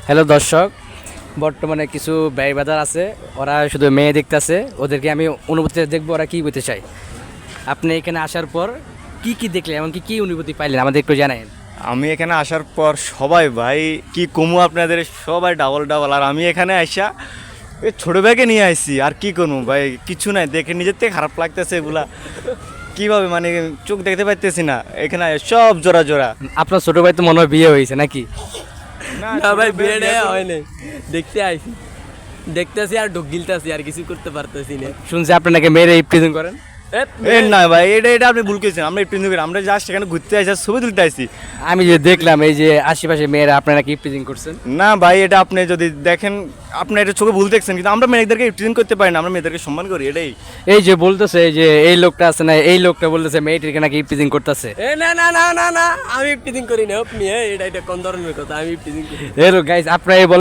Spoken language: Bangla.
হ্যালো দর্শক, বর্তমানে কিছু ব্যয় বাজার আছে, ওরা শুধু মেয়ে দেখতেছে, ওদেরকে আমি অনুভূতি দেখবো ওরা কী বলতে চায়। আপনি এখানে আসার পর কি কি দেখলেন, এমনকি কি অনুভূতি পাইলেন আমাদের একটু জানান। আমি এখানে আসার পর সবাই ভাই কি কমু আপনাদের, সবাই ডাবল ডাবল। আর আমি এখানে আইসা এই ছোট ব্যাগে নিয়ে আইছি, আর কি করবো ভাই, কিছু নাই, দেখে নিজের থেকে খারাপ লাগতেছে এগুলা। কিভাবে মানে চোখ দেখতে পাইতেছি না, এখানে সব জোড়া জোড়া। আপনার ছোটো ভাই তো মনে হয় বিয়ে হয়েছে নাকি? না ভাই, বিয়েটা হয় নাই, দেখতে আইছি, দেখতেছি আর ঢুক গিলতেছি, আর কিছু করতে পারতেছি না। শুনছি আপনি নাকি মেয়ের প্রেজেন্ট করেন। এ না ভাই, এটা আপনি ভুল করেছেন। আমরা একটু আমরা জাস্ট এখানে ঘুরতে আইসা ছবি তুলতে আইছি। আমি যে দেখলাম এই যে আশেপাশে মেয়েরা আপনারা নাকি প্রেজেন্ট করছেন। না ভাই, এটা আপনি যদি দেখেন আপনি এটা চোখে ভুল দেখছেন, কিন্তু আমরা মেয়েদেরকে প্রেজেন্ট করতে পারি না, আমরা মেয়েদেরকে সম্মান করি, এটাই। এই যে বলতেছে এই যে এই লোকটা আছে না, এই লোকটা বলতেছে মেয়েটিকে নাকি প্রেজেন্ট করতেছে। না না না না না, আমি প্রিজিং করি না আপনি, এটা কোন ধরনের কথা, আমি প্রিজিং করি। এর গাইস আপনারা এই